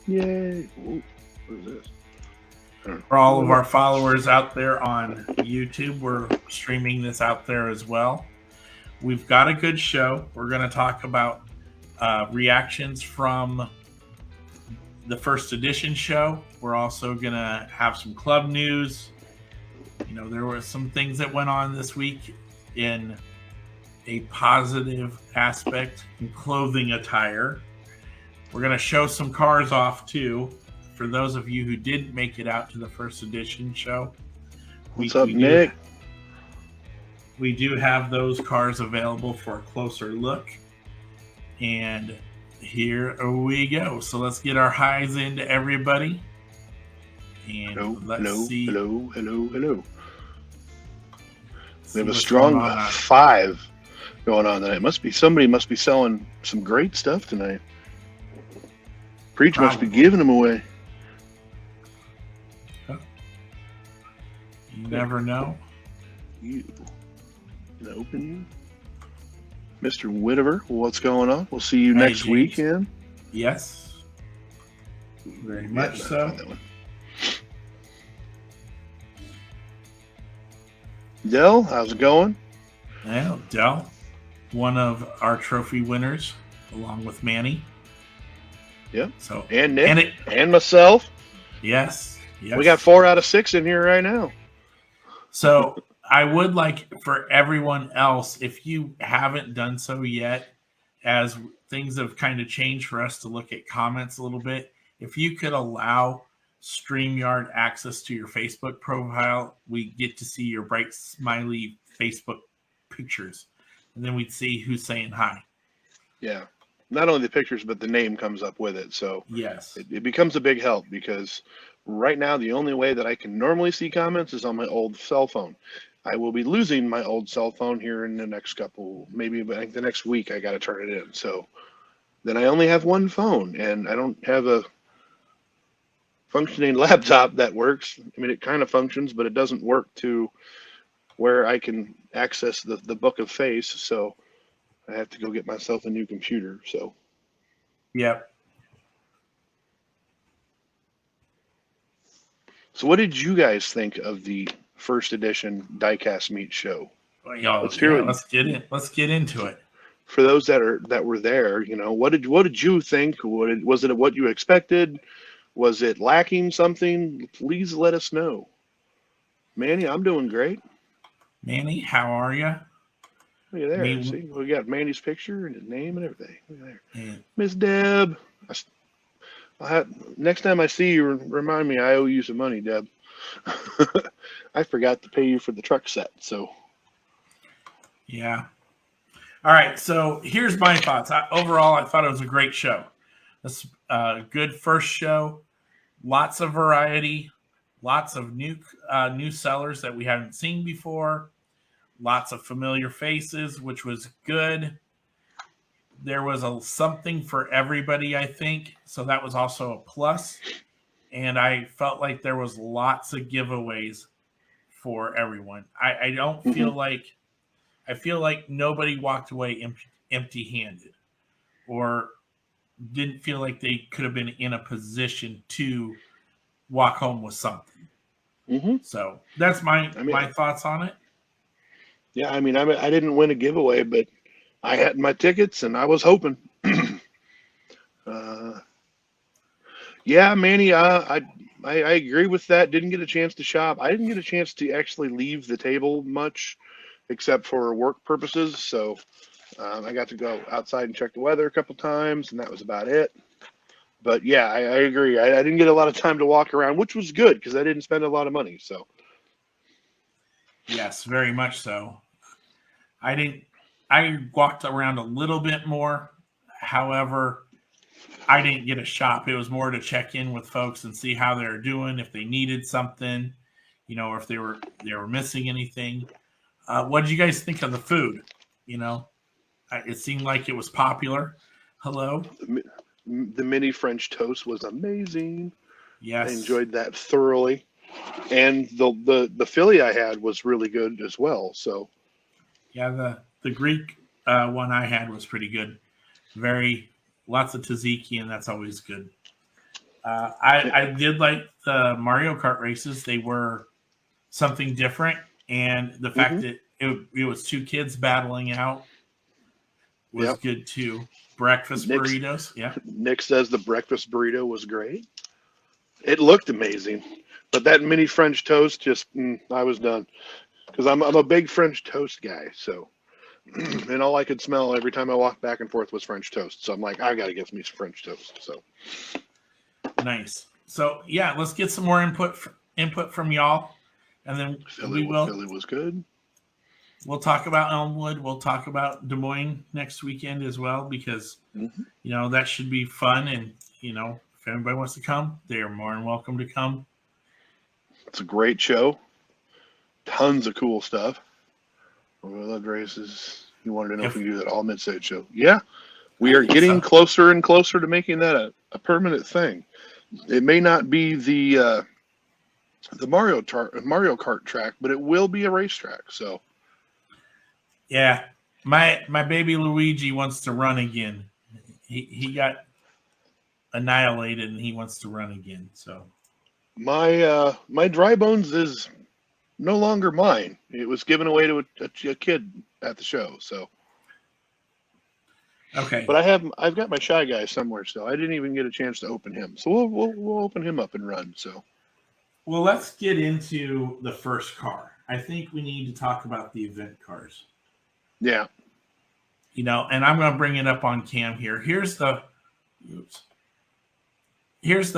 Yay. Ooh, what is this? For all of our followers out there on YouTube, we're streaming this out there as well. We've got a good show. We're going to talk about reactions from the first edition show. We're also going to have some club news. There were some things that went on this week in a positive aspect in clothing attire. We're going to show some cars off too. For those of you who didn't make it out to the first edition show, what's up, Nick? We do have those cars available for a closer look. And here we go. So let's get our highs into everybody. And let's see. Hello. We have a strong 5 going on tonight. Somebody must be selling some great stuff tonight. Preach Probably. Must be giving them away. You never know. You. Open you. Mr. Whitaker, what's going on? We'll see you next weekend. Yes. Very much so. Dell, how's it going? Well, Dell, one of our trophy winners, along with Manny. Yep. So and Nick and myself. Yes. We got 4 out of 6 in here right now. So I would like for everyone else, if you haven't done so yet, as things have kind of changed for us to look at comments a little bit, if you could allow StreamYard access to your Facebook profile, we get to see your bright, smiley Facebook pictures. And then we'd see who's saying hi. Yeah. Not only the pictures, but the name comes up with it. So yes, it becomes a big help because right now the only way that I can normally see comments is on my old cell phone. I will be losing my old cell phone here in the next maybe the next week. I got to turn it in. So then I only have one phone and I don't have a functioning laptop that works. I mean, it kind of functions, but it doesn't work to where I can access the book of face. So I have to go get myself a new computer. So, yep. So, what did you guys think of the first edition Diecast Meet show? Well, let's get into it. For those that were there, what did you think? Was it what you expected? Was it lacking something? Please let us know. Manny, I'm doing great. Manny, how are you? Look at there. See, we got Manny's picture and his name and everything. Look at there. Miss Deb. Next time I see you, remind me I owe you some money, Deb. I forgot to pay you for the truck set. So. Yeah. All right. So here's my thoughts. Overall, I thought it was a great show. It's a good first show. Lots of variety. Lots of new sellers that we haven't seen before. Lots of familiar faces, which was good. There was something for everybody, I think. So that was also a plus. And I felt like there was lots of giveaways for everyone. I don't feel like – I feel like nobody walked away empty-handed or didn't feel like they could have been in a position to walk home with something. Mm-hmm. So that's my thoughts on it. Yeah, I didn't win a giveaway, but I had my tickets and I was hoping. Yeah, Manny, I agree with that. Didn't get a chance to shop. I didn't get a chance to actually leave the table much, except for work purposes. So I got to go outside and check the weather a couple times, and that was about it. But yeah, I agree. I didn't get a lot of time to walk around, which was good because I didn't spend a lot of money. So. Yes, very much so. I walked around a little bit more. However, I didn't get a shop. It was more to check in with folks and see how they're doing, if they needed something, or if they were missing anything. What did you guys think of the food? It seemed like it was popular. Hello? The mini French toast was amazing. Yes. I enjoyed that thoroughly. And the Philly I had was really good as well. So, yeah, the Greek one I had was pretty good. Lots of tzatziki, and that's always good. I did like the Mario Kart races. They were something different, and the fact Mm-hmm. that it was two kids battling out was Yep. good too. Breakfast Nick burritos, yeah. Nick says the breakfast burrito was great. It looked amazing, but that mini French toast just I was done because I'm a big French toast guy. So and all I could smell every time I walked back and forth was French toast. So I'm like, I got to get me some French toast. So Nice. So yeah, let's get some more input from y'all, and then Philly was good. we'll talk about Elmwood. We'll talk about Des Moines next weekend as well because Mm-hmm. that should be fun. And if anybody wants to come, they are more than welcome to come. It's a great show. Tons of cool stuff. I love races. You wanted to know if we can do that all mid-state show. Yeah, we are getting closer and closer to making that a permanent thing. It may not be the Mario Kart track, but it will be a racetrack. So Yeah, my baby Luigi wants to run again. He got annihilated and he wants to run again. So my dry bones is no longer mine. It was given away to a kid at the show. So okay, but I've got my shy guy somewhere still. I didn't even get a chance to open him. So we'll open him up and run. So well, let's get into the first car. I think we need to talk about the event cars. yeah. And I'm going to bring it up on cam here. Here's the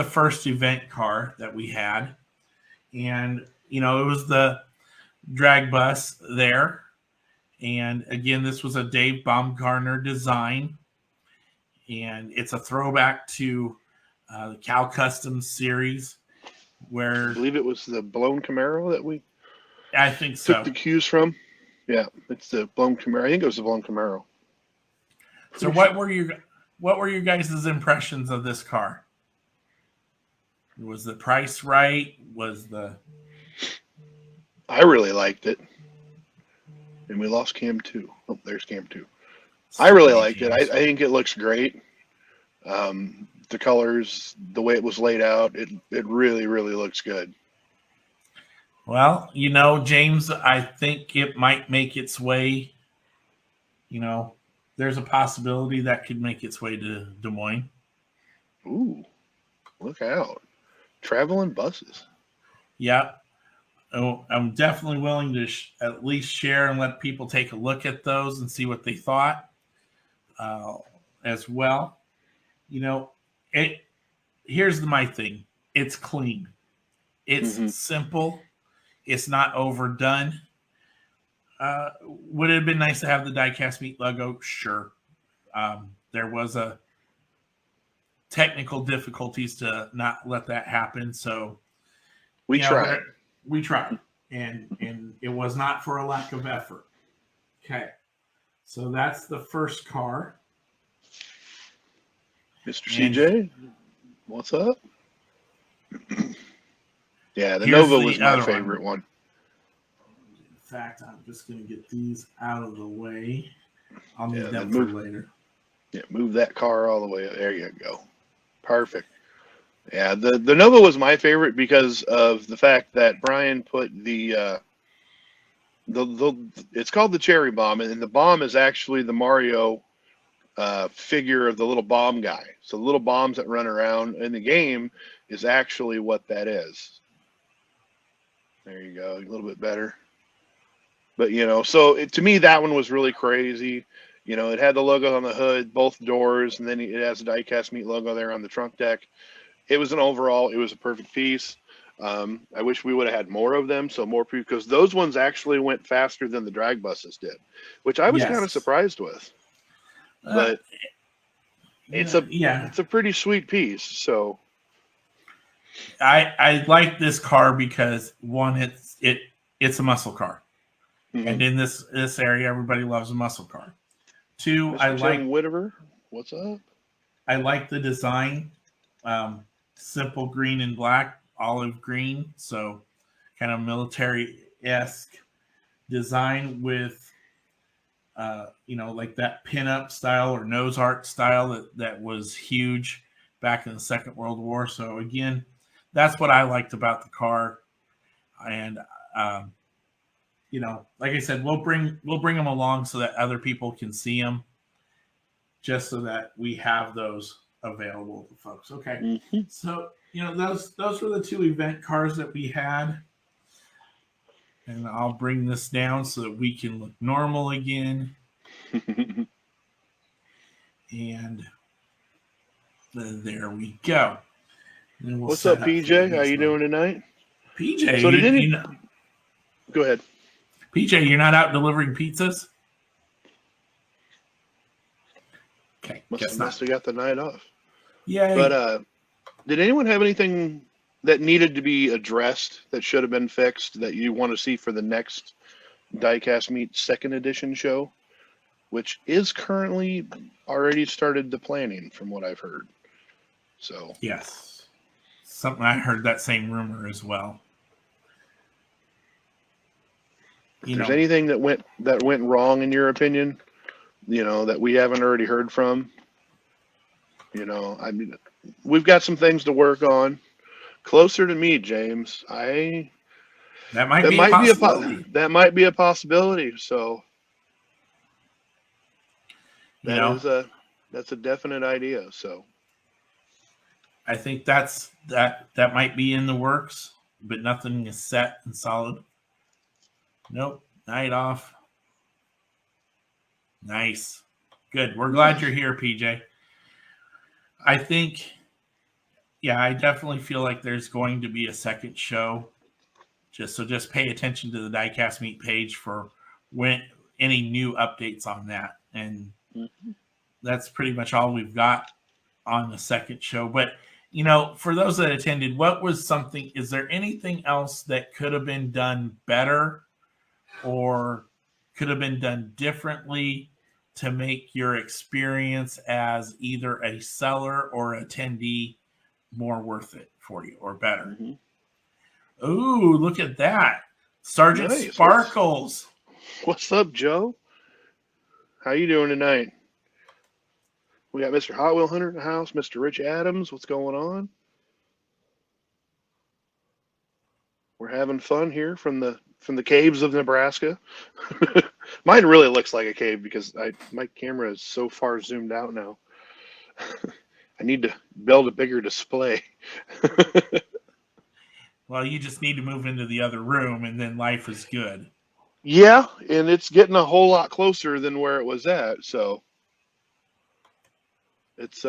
first event car that we had. And, it was the drag bus there. And again, this was a Dave Baumgartner design. And it's a throwback to the Cal Customs series where I believe it was the blown Camaro that we I think so. took the cues from. Yeah, it's the blown Camaro. I think it was the blown Camaro. So what were your guys' impressions of this car? Was the price right? I really liked it. And we lost Cam 2. Oh, there's Cam 2. I really liked it. I think it looks great. The colors, the way it was laid out, it really, really looks good. Well, James, I think it might make its way. There's a possibility that could make its way to Des Moines. Ooh, look out. Traveling buses. Yeah. Oh, I'm definitely willing to at least share and let people take a look at those and see what they thought as well. Here's my thing. It's clean. It's simple. It's not overdone. Would it have been nice to have the Diecast Meet logo? Sure. There was a technical difficulties to not let that happen. So we tried. We tried. And it was not for a lack of effort. Okay. So that's the first car. Mr. CJ, what's up? Yeah, the Nova was my favorite one. In fact, I'm just going to get these out of the way. I'll need them for later. Yeah, move that car all the way. There you go. Perfect. Yeah, the Nova was my favorite because of the fact that Brian put the it's called the cherry bomb, and the bomb is actually the Mario figure of the little bomb guy. So the little bombs that run around in the game is actually what that is. There you go, a little bit better. But so to me that one was really crazy. It had the logo on the hood, both doors, and then it has a Diecast Meet logo there on the trunk deck. It was it was a perfect piece. I wish we would have had more of them, so more people, because those ones actually went faster than the drag buses did, which I was kind of surprised with. But it's a pretty sweet piece. So I like this car because one, it's a muscle car, and in this area, everybody loves a muscle car. Two, Mr. Tim Whitaker, what's up? I like the design, simple green and black, olive green, so kind of military-esque design with like that pinup style or nose art style that was huge back in the Second World War. So again, that's what I liked about the car. And like I said, we'll bring them along so that other people can see them, just so that we have those available to folks. Okay, Mm-hmm. so those were the 2 event cars that we had, and I'll bring this down so that we can look normal again. And there we go. What's up, PJ? How you doing tonight? PJ, So go ahead. PJ, you're not out delivering pizzas? Okay, must have got the night off. Yeah. But did anyone have anything that needed to be addressed that should have been fixed that you want to see for the next Diecast Meet 2nd edition show, which is currently already started the planning from what I've heard? So yes, something I heard that same rumor as well. If there's anything that went wrong in your opinion, that we haven't already heard from, I mean, we've got some things to work on. Closer to me, James. That might be a possibility. So that's a definite idea. So I think that might be in the works, but nothing is set and solid. Nope. Night off. Nice. Good. We're glad you're here, PJ. I think, I definitely feel like there's going to be a second show. Just pay attention to the Diecast Meet page for when any new updates on that. And that's pretty much all we've got on the second show. But, for those that attended, is there anything else that could have been done better or could have been done differently to make your experience as either a seller or attendee more worth it for you or better? Mm-hmm. Ooh, look at that. Sergeant nice. Sparkles. What's up, Joe? How you doing tonight? We got Mr. Hot Wheel Hunter in the house, Mr. Rich Adams. What's going on? We're having fun here from the caves of Nebraska. Mine really looks like a cave because my camera is so far zoomed out now. I need to build a bigger display. Well, you just need to move into the other room and then life is good. Yeah, and it's getting a whole lot closer than where it was at, so it's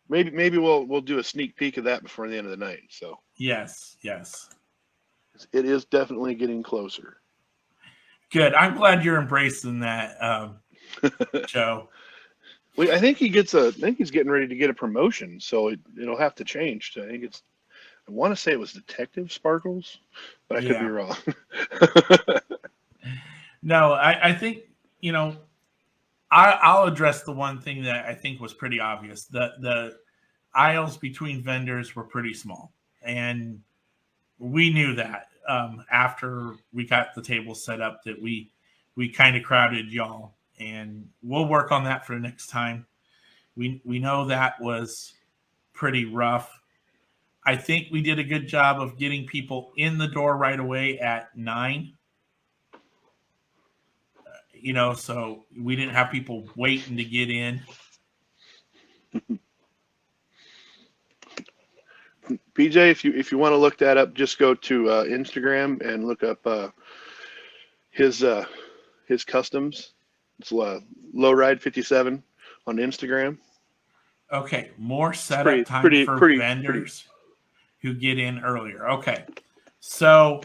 maybe we'll do a sneak peek of that before the end of the night. So yes. It is definitely getting closer. Good. I'm glad you're embracing that, Joe. Well, I think he's getting ready to get a promotion, so it'll have to change. I want to say it was Detective Sparkles, but I could be wrong. No, I think, I'll address the one thing that I think was pretty obvious. The aisles between vendors were pretty small, and we knew that after we got the table set up that we kind of crowded y'all, and we'll work on that for next time. We know that was pretty rough. I think we did a good job of getting people in the door right away at 9. So we didn't have people waiting to get in. PJ, if you want to look that up, just go to Instagram and look up his customs. It's Lowride 57 on Instagram. Okay, more setup time for vendors who get in earlier. Okay, so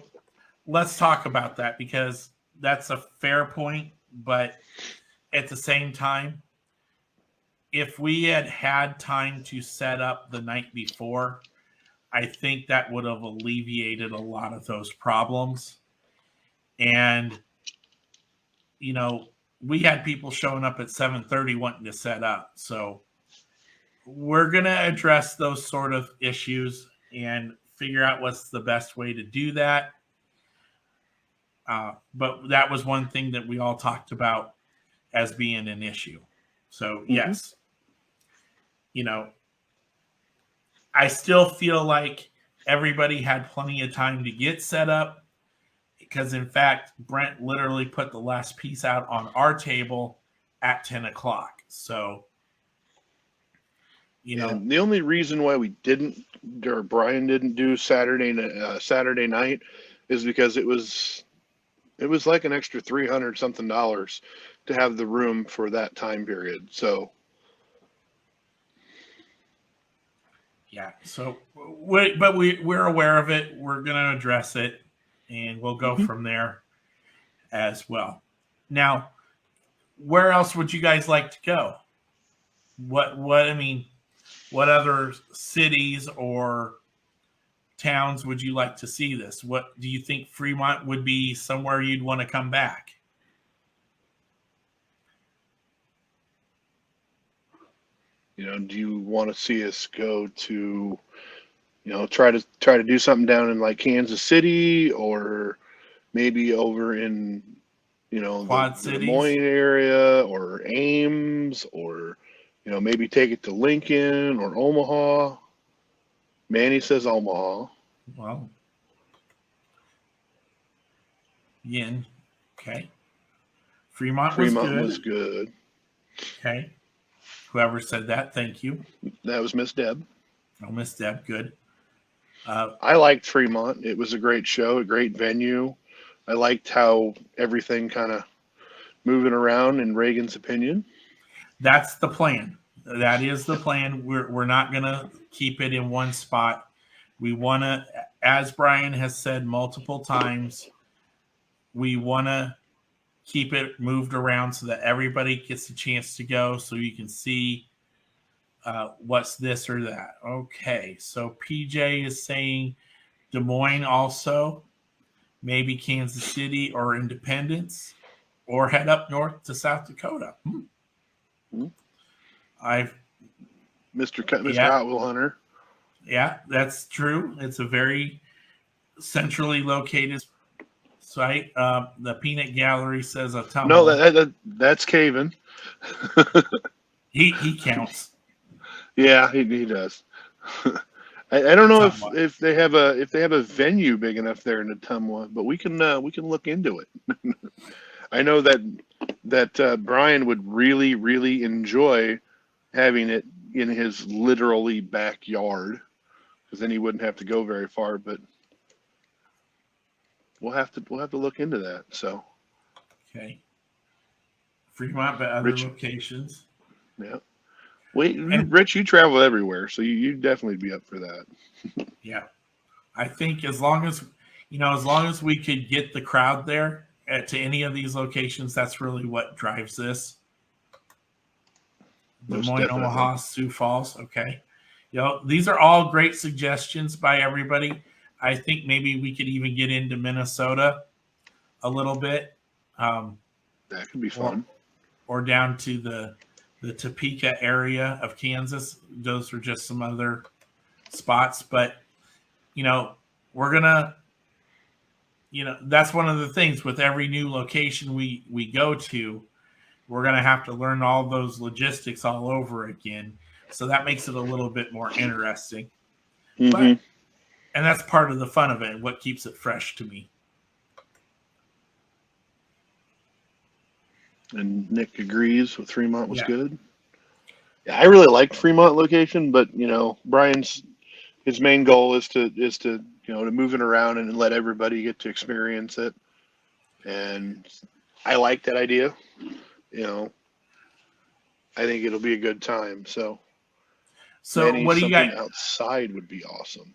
let's talk about that because that's a fair point. But at the same time, if we had time to set up the night before, I think that would have alleviated a lot of those problems. And, we had people showing up at 7:30 wanting to set up. So we're going to address those sort of issues and figure out what's the best way to do that. But that was one thing that we all talked about as being an issue. So, yes, I still feel like everybody had plenty of time to get set up because, in fact, Brent literally put the last piece out on our table at 10 o'clock. So, And the only reason why we didn't, or Brian didn't do Saturday night, is because it was like an extra $300 something to have the room for that time period. So yeah. So, we're aware of it. We're going to address it, and we'll go from there as well. Now, where else would you guys like to go? What other cities or towns would you like to see this? What do you think Fremont would be somewhere you'd want to come back? do you want to see us go to, try to do something down in like Kansas City, or maybe over in, Quad the Des cities? Moines area, or Ames, or, maybe take it to Lincoln or Omaha. Manny says Omaha. Well, again, okay. Fremont was good. Okay. Whoever said that, thank you. That was Miss Deb. Oh, Miss Deb, good. I liked Fremont. It was a great show, a great venue. I liked how everything kind of moving around, in Reagan's opinion. That's the plan. That is the plan. We're not going to keep it in one spot. We want to, as Brian has said multiple times, we want to keep it moved around so that everybody gets a chance to go, so you can see what's this or that. Okay, so PJ is saying Des Moines also, maybe Kansas City or Independence, or head up north to South Dakota. Mr. Hot Wheel Hunter. Yeah, that's true. It's a very centrally located site. The Peanut Gallery says Ottumwa. No, that's Caven. He counts. Yeah, he does. I don't know if they have a venue big enough there in Ottumwa, but we can look into it. I know that Brian would really, really enjoy having it in his literally backyard, because then he wouldn't have to go very far. But we'll have to look into that. So okay, Fremont, but other locations. Yeah. Rich, you travel everywhere, so you'd definitely be up for that. Yeah, I think as long as we could get the crowd there to any of these locations, that's really what drives this. Des Moines, Omaha, Sioux Falls. Okay. These are all great suggestions by everybody. I think maybe we could even get into Minnesota a little bit. That could be fun. Or down to the Topeka area of Kansas. Those are just some other spots. But, we're going to, that's one of the things with every new location we go to. We're going to have to learn all those logistics all over again. So that makes it a little bit more interesting. Mm-hmm. And that's part of the fun of it, what keeps it fresh to me. And Nick agrees with Fremont was good. Yeah, I really liked Fremont location, but his main goal is to move it around and let everybody get to experience it. And I like that idea. I think it'll be a good time. So what do you got? Outside would be awesome.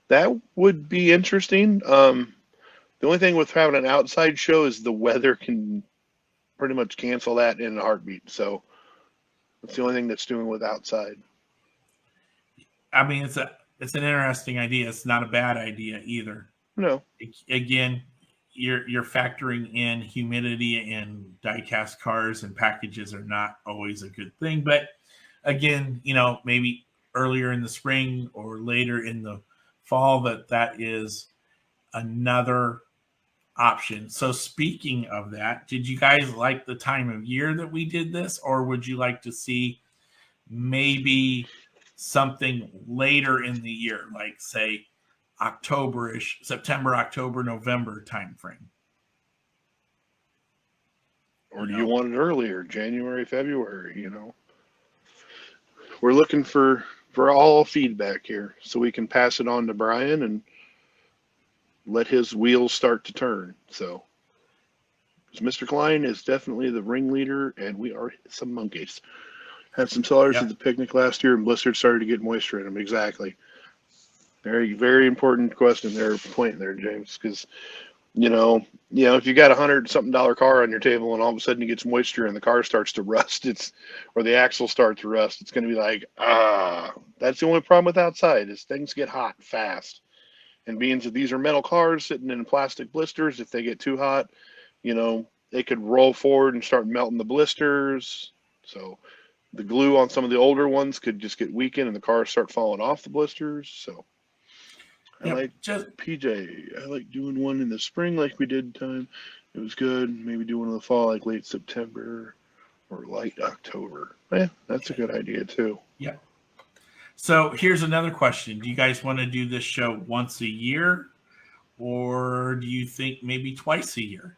That would be interesting. The only thing with having an outside show is the weather can pretty much cancel that in a heartbeat. So that's the only thing that's doing with outside. I mean, it's an interesting idea. It's not a bad idea either. No. Again, you're factoring in humidity, and die-cast cars and packages are not always a good thing. But again, maybe earlier in the spring or later in the fall, that is another option. So speaking of that, did you guys like the time of year that we did this, or would you like to see maybe something later in the year, like say October-ish, September, October, November timeframe. Or do you want it earlier, January, February, We're looking for all feedback here so we can pass it on to Brian and let his wheels start to turn. So, Mr. Klein is definitely the ringleader, and we are some monkeys. Had some sellers at the picnic last year, and blisters started to get moisture in them. Exactly. Very, very important question there, point there, James, because if you got $100-something car on your table and all of a sudden it gets moisture and the car starts to rust, or the axle starts to rust, it's going to be like, that's the only problem with outside is things get hot fast. And being that these are metal cars sitting in plastic blisters, if they get too hot, they could roll forward and start melting the blisters. So the glue on some of the older ones could just get weakened and the cars start falling off the blisters. So I like PJ. I like doing one in the spring like we did time. It was good. Maybe do one in the fall like late September or late October. That's a good idea too. Yeah. So here's another question. Do you guys want to do this show once a year, or do you think maybe twice a year?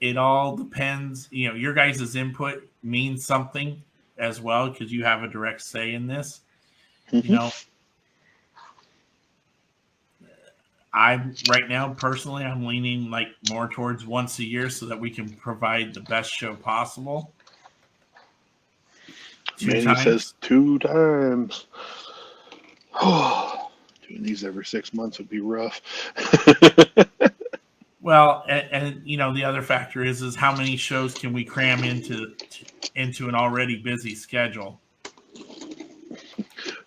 It all depends. Your guys' input means something as well because you have a direct say in this. I'm right now personally, I'm leaning like more towards once a year so that we can provide the best show possible. Manny says 2 times. Doing these every 6 months would be rough. Well, and the other factor is how many shows can we cram into an already busy schedule?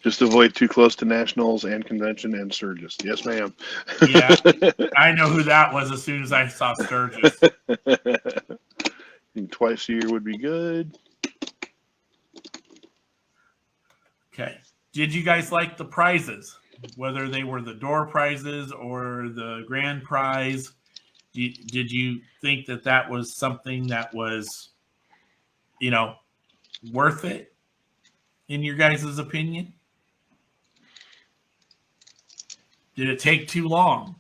Just avoid too close to nationals and convention and Sturgis. Yes, ma'am. Yeah, I know who that was as soon as I saw Sturgis. I think twice a year would be good. Okay. Did you guys like the prizes? Whether they were the door prizes or the grand prize? Did you think that was something that was, worth it in your guys' opinion? Did it take too long?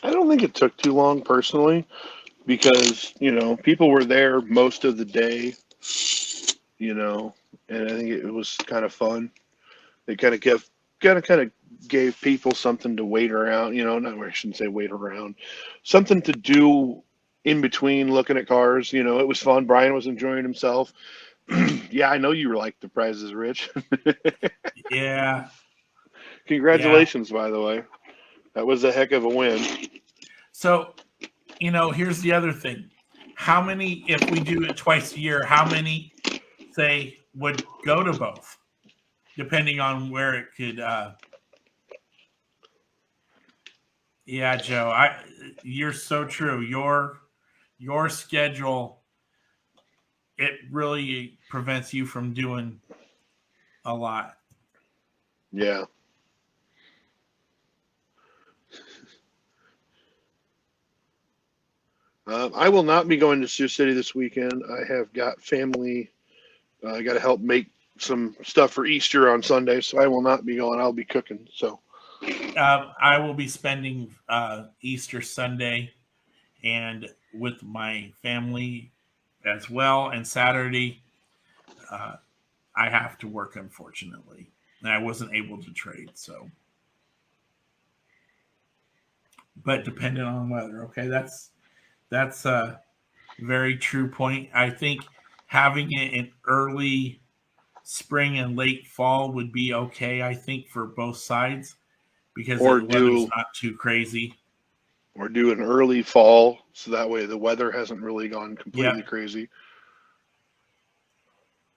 I don't think it took too long personally because, people were there most of the day, and I think it was kind of fun. They kind of gave people something to wait around, I shouldn't say wait around, something to do in between looking at cars. It was fun. Brian was enjoying himself. Yeah, I know you like the prizes, Rich. Yeah. Congratulations, by the way. That was a heck of a win. So, here's the other thing. How many, if we do it twice a year, how many, say, would go to both? Depending on where it could. Yeah, Joe, you're so true. Your schedule, it really prevents you from doing a lot. Yeah. I will not be going to Sioux City this weekend. I have got family. I got to help make some stuff for Easter on Sunday, so I will not be going. I'll be cooking. So I will be spending Easter Sunday and with my family as well. And Saturday, I have to work, unfortunately, and I wasn't able to trade. So, but depending on weather, okay, that's a very true point. I think having it in early spring and late fall would be okay, I think, for both sides because the weather's not too crazy. Or do an early fall so that way the weather hasn't really gone completely crazy.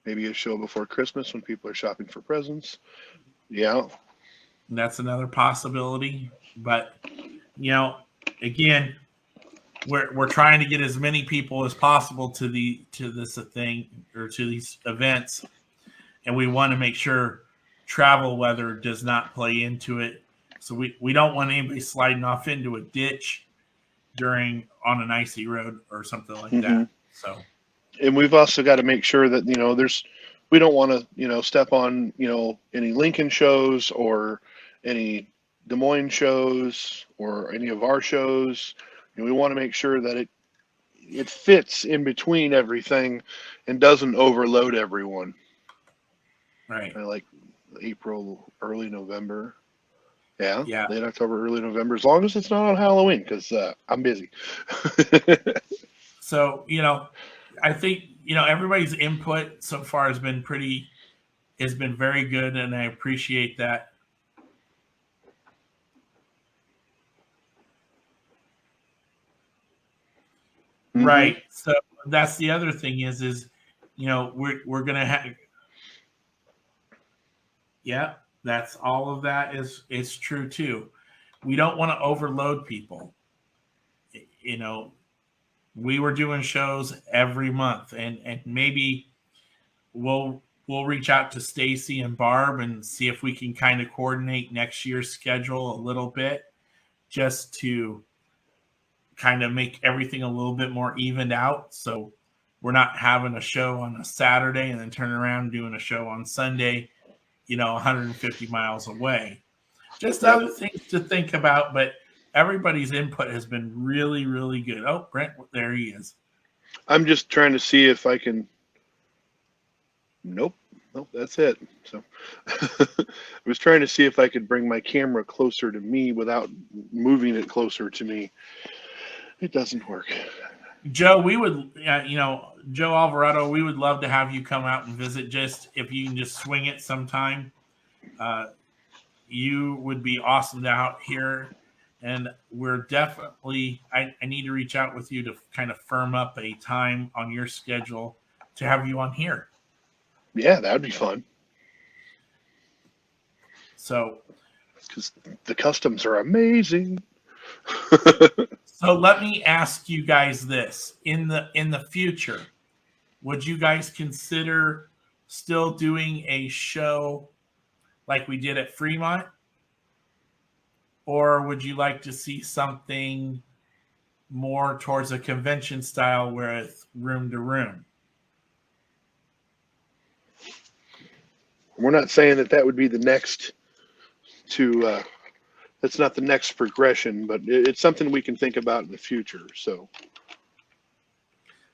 Maybe a show before Christmas when people are shopping for presents. Yeah. That's another possibility. But, again, we're trying to get as many people as possible to this thing or to these events, and we want to make sure travel weather does not play into it. So we don't want anybody sliding off into a ditch on an icy road or something like that. So And we've also got to make sure that, we don't want to, step on, any Lincoln shows or any Des Moines shows or any of our shows. And we want to make sure that it fits in between everything and doesn't overload everyone. Right. I like April, early November. Yeah, Yeah. late October, early November, as long as it's not on Halloween, because I'm busy. So, I think, everybody's input so far has been very good, and I appreciate that. Mm-hmm. Right. So that's the other thing is we're gonna have. Yeah, that's all of that is true too. We don't want to overload people. We were doing shows every month, and maybe we'll reach out to Stacy and Barb and see if we can kind of coordinate next year's schedule a little bit, just to kind of make everything a little bit more evened out. So we're not having a show on a Saturday and then turning around and doing a show on Sunday, 150 miles away. Just Yep. other things to think about, but everybody's input has been really, really good. Oh, Brent, there he is. I'm just trying to see if I can. Nope, that's it. So I was trying to see if I could bring my camera closer to me without moving it closer to me. It doesn't work. Joe, we would, Joe Alvarado, we would love to have you come out and visit. Just if you can just swing it sometime, you would be awesome out here. And we're definitely, I need to reach out with you to kind of firm up a time on your schedule to have you on here. Yeah, that would be fun. So, because the customs are amazing. So let me ask you guys this: in the future, would you guys consider still doing a show like we did at Fremont, or would you like to see something more towards a convention style where it's room to room? We're not saying that would be the next that's not the next progression, but it's something we can think about in the future. So,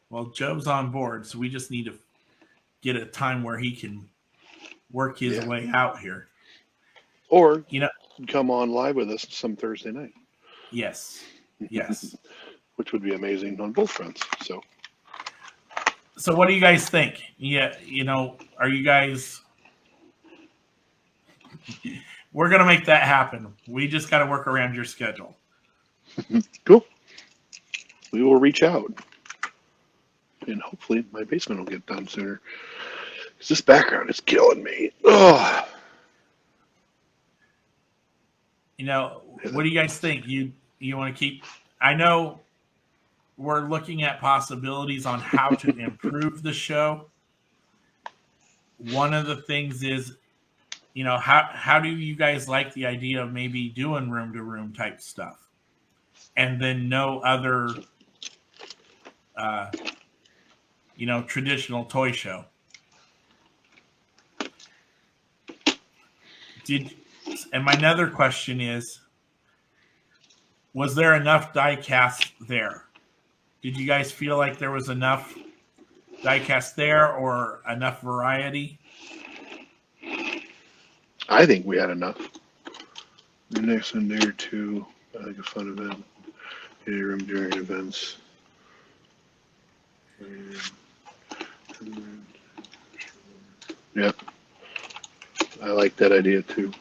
well, Joe's on board, so we just need to get a time where he can work his way out here, or come on live with us some Thursday night. Yes, which would be amazing on both fronts. So what do you guys think? Yeah, are you guys? We're going to make that happen. We just got to work around your schedule. Cool. We will reach out. And hopefully my basement will get done sooner. Because this background is killing me. Oh. What do you guys think? You want to keep... I know we're looking at possibilities on how to improve the show. One of the things is, how do you guys like the idea of maybe doing room to room type stuff, and then no other, traditional toy show? And my other question is, was there enough diecast there? Did you guys feel like there was enough diecast there or enough variety? I think we had enough. The next one there too. I think a fun event. Any room during events. Yep. I like that idea too.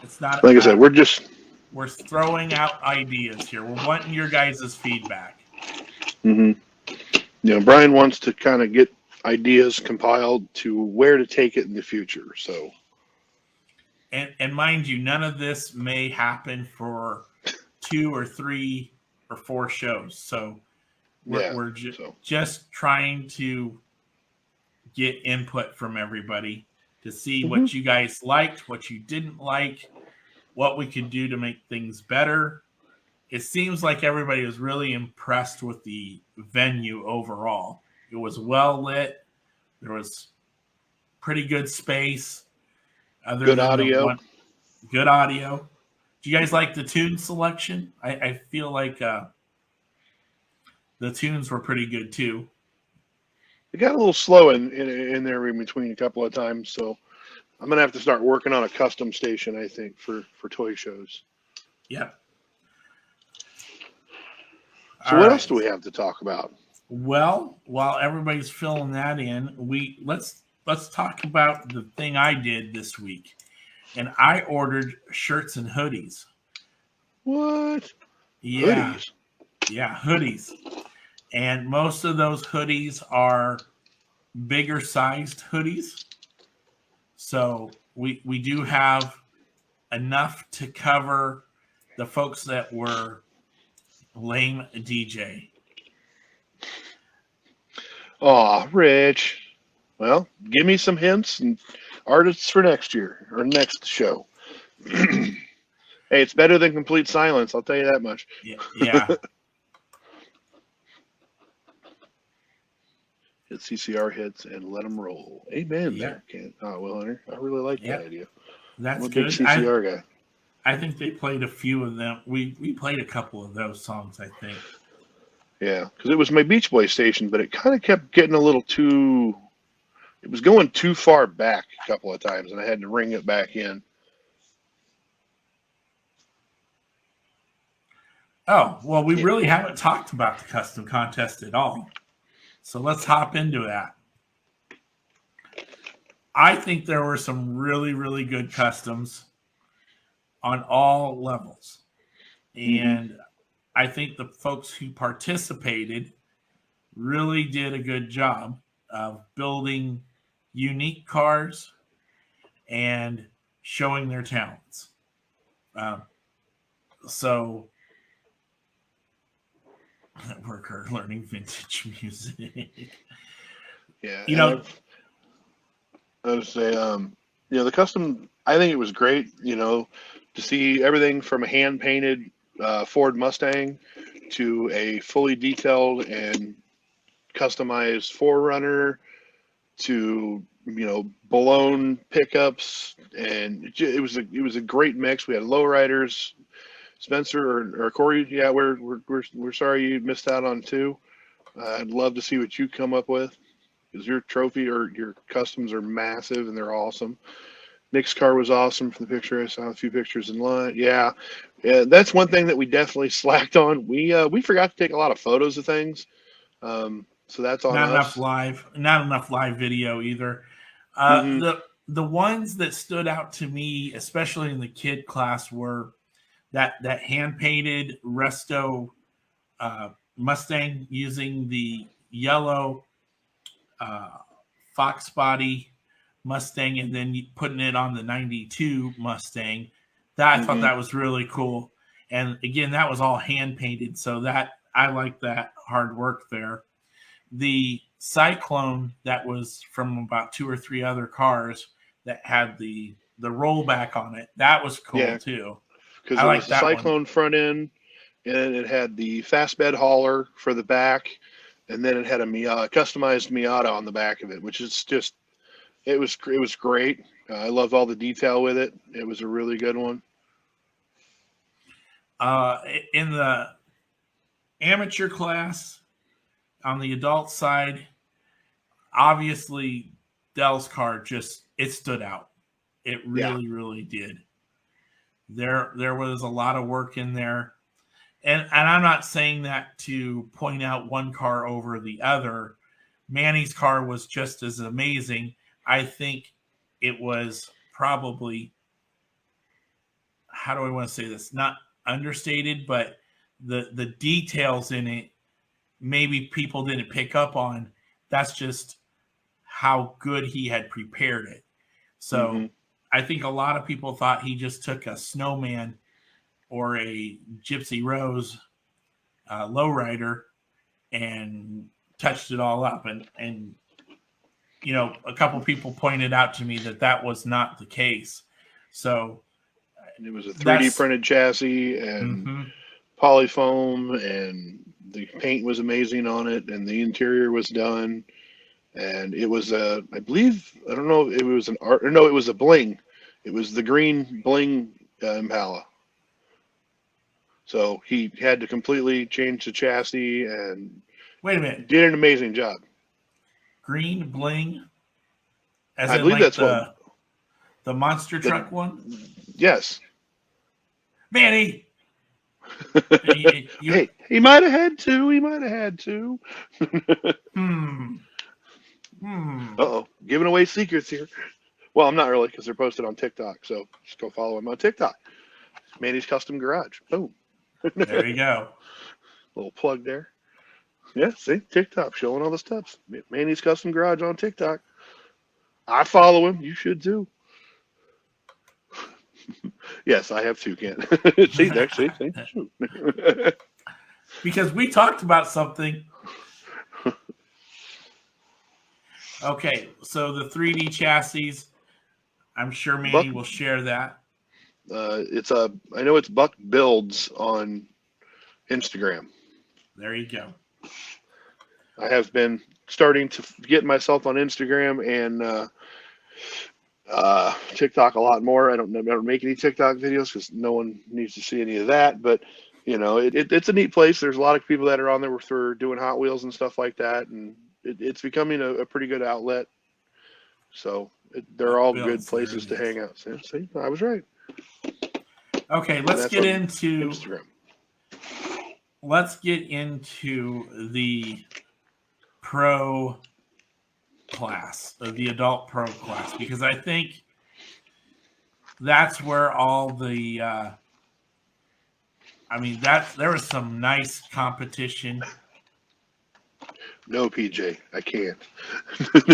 It's not like I said, we're throwing out ideas here. We're wanting your guys' feedback. Brian wants to kind of get ideas compiled to where to take it in the future. So. And mind you, none of this may happen for 2 or 3 or 4 shows. So we're just trying to get input from everybody to see what you guys liked, what you didn't like, what we could do to make things better. It seems like everybody was really impressed with the venue overall. It was well lit. There was pretty good space. Good audio. Good audio. Do you guys like the tune selection? I feel like the tunes were pretty good too. It got a little slow in there in between a couple of times, so I'm gonna have to start working on a custom station, I think, for toy shows. Yep. So what else do we have to talk about? Well, while everybody's filling that in, let's talk about the thing I did this week. And I ordered shirts and hoodies. What? Yeah. Hoodies? Yeah, hoodies. And most of those hoodies are bigger sized hoodies. So we do have enough to cover the folks that were lame DJ. Aw, Rich. Well, give me some hints and artists for next year or next show. Hey, it's better than complete silence. I'll tell you that much. Yeah. Hit CCR hits and let them roll. Amen. Yeah. There, Kent. Oh, well, Hunter, I really like that idea. That's I'm a good. big CCR guy. I think they played a few of them. We played a couple of those songs, I think. Yeah, because it was my Beach Boy station, but it kind of kept getting a little too. It was going too far back a couple of times, and I had to ring it back in. Oh, well, we really haven't talked about the custom contest at all. So let's hop into that. I think there were some really, really good customs on all levels. And I think the folks who participated really did a good job of building unique cars and showing their talents. So worker learning vintage music. Yeah, I would say, the custom. I think it was great. To see everything from a hand painted Ford Mustang to a fully detailed and customized 4Runner to blown pickups, and it was a great mix. We had lowriders. Spencer or Corey, yeah, we're sorry you missed out on two. I'd love to see what you come up with, because your trophy or your customs are massive and they're awesome. Nick's car was awesome for the picture. I saw a few pictures in line. Yeah, that's one thing that we definitely slacked on. We forgot to take a lot of photos of things, so that's on us. Not enough live video either. The ones that stood out to me, especially in the kid class, were that hand painted Resto Mustang using the yellow Fox body Mustang and then putting it on the 92 Mustang. I thought that was really cool. And again, that was all hand painted. So that I like that hard work there. The Cyclone that was from about 2 or 3 other cars that had the rollback on it, that was cool too. Because it was a Cyclone front end, and it had the fast bed hauler for the back, and then it had a customized Miata on the back of it, which is just, it was great. I loved all the detail with it. It was a really good one. In the amateur class, on the adult side, obviously Dell's car it stood out. It really did. There was a lot of work in there. And I'm not saying that to point out one car over the other. Manny's car was just as amazing. I think it was probably, how do I want to say this? Not understated, but the details in it, maybe people didn't pick up on. That's just how good he had prepared it. So I think a lot of people thought he just took a Snowman or a Gypsy Rose lowrider and touched it all up. And a couple people pointed out to me that was not the case. So it was a 3D printed chassis and polyfoam and the paint was amazing on it, and the interior was done, and it was a, I believe, I don't know, it was an art, or no, it was a bling. It was the green bling Impala. So he had to completely change the chassis and Wait a minute. did an amazing job. Green bling, as I in believe like that's what. the monster truck one. Yes. Manny, you, Hey, he might have had two. He might have had two. hmm, hmm. Uh-oh, giving away secrets here. Well, I'm not really because they're posted on TikTok. So just go follow him on TikTok. Manny's Custom Garage. Boom. There you go. Little plug there. Yeah, see, TikTok showing all the steps. Manny's Custom Garage on TikTok. I follow him. You should too. Yes, I have two, Kent. See, there, see. Shoot. Because we talked about something. Okay, so the 3D chassis, I'm sure Manny will share that. I know it's Buck Builds on Instagram. There you go. I have been starting to get myself on Instagram and TikTok a lot more. I don't never make any TikTok videos because no one needs to see any of that. But you know, it's a neat place. There's a lot of people that are on there for doing Hot Wheels and stuff like that, and it's becoming a pretty good outlet. So they're all good places to hang out. See, I was right. Okay, let's get into Instagram. Let's get into the pro class, the adult pro class, because I think that's where all the there was some nice competition. No, PJ, I can't.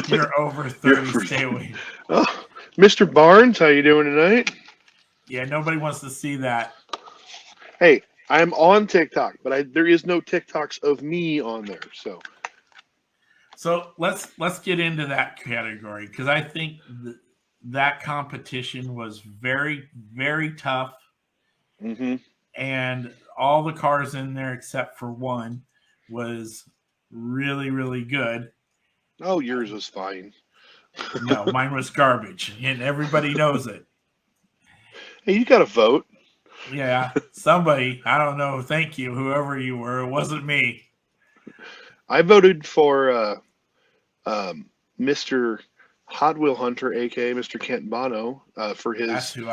You're over 30. Stay away. Oh, Mr. Barnes, how you doing tonight? Yeah, nobody wants to see that. Hey, I'm on TikTok, but there is no TikToks of me on there. So let's get into that category because I think that competition was very, very tough. Mm-hmm. And all the cars in there except for one was really, really good. Oh, yours was fine. No, mine was garbage, and everybody knows it. Hey, you got to vote. Yeah, somebody, I don't know, thank you, whoever you were. It wasn't me. I voted for Mr. Hot Wheel Hunter, aka Mr. Kent Bono, for That's who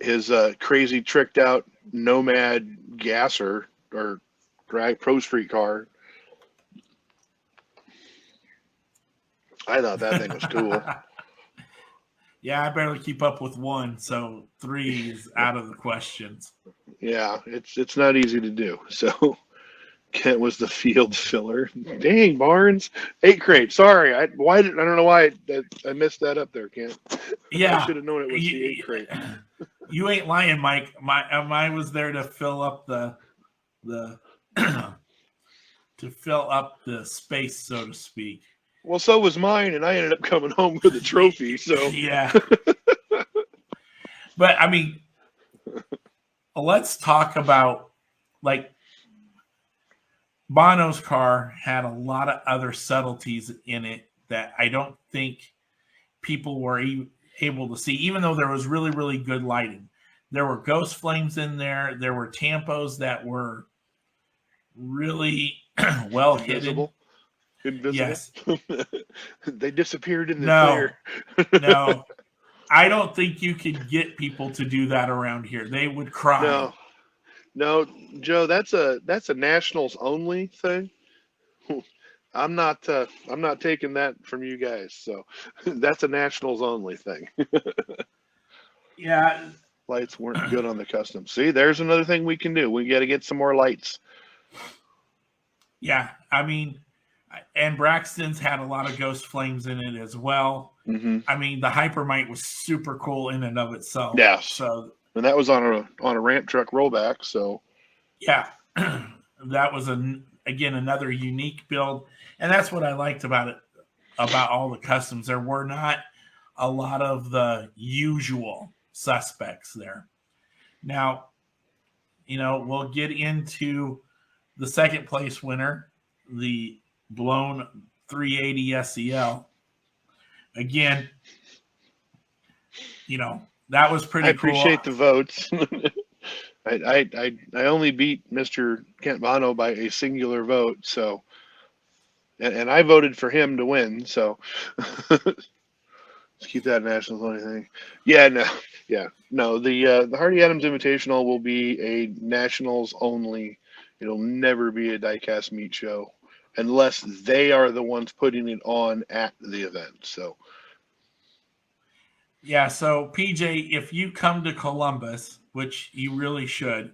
his crazy tricked out Nomad gasser or drag pro street car. I thought that thing was cool. Yeah, I barely keep up with one, so 3 is out of the questions. Yeah, it's not easy to do. So Kent was the field filler. Dang, Barnes, 8 crate. Sorry, I don't know why I messed that up there, Kent. Yeah, I should have known it was the 8 crate. You ain't lying, Mike. Mine was there to fill up the to fill up the space, so to speak. Well, so was mine, and I ended up coming home with a trophy. So yeah. But I mean, let's talk about like Bono's car had a lot of other subtleties in it that I don't think people were able to see, even though there was really, really good lighting. There were ghost flames in there. There were tampos that were really well hidden. Invisible. Yes. They disappeared in the clear. No. I don't think you could get people to do that around here. They would cry. No, Joe, that's a nationals only thing. I'm not taking that from you guys. So that's a nationals only thing. Yeah. Lights weren't good on the custom. See, there's another thing we can do. We got to get some more lights. Yeah, I mean, and Braxton's had a lot of ghost flames in it as well. Mm-hmm. I mean, the Hypermite was super cool in and of itself. Yeah. So, and that was on a ramp truck rollback. So, yeah, that was again another unique build, and that's what I liked about it, about all the customs. There were not a lot of the usual suspects there. Now, we'll get into the second place winner, the blown 380 SEL. Again, that was pretty I cool. appreciate the votes. I only beat Mr. Kent Bono by a singular vote, so and I voted for him to win, so let's keep that national only thing. Yeah, no. The Hardy Adams Invitational will be a nationals only. It'll never be a Diecast Meet show unless they are the ones putting it on at the event. So yeah, so PJ, if you come to Columbus, which you really should,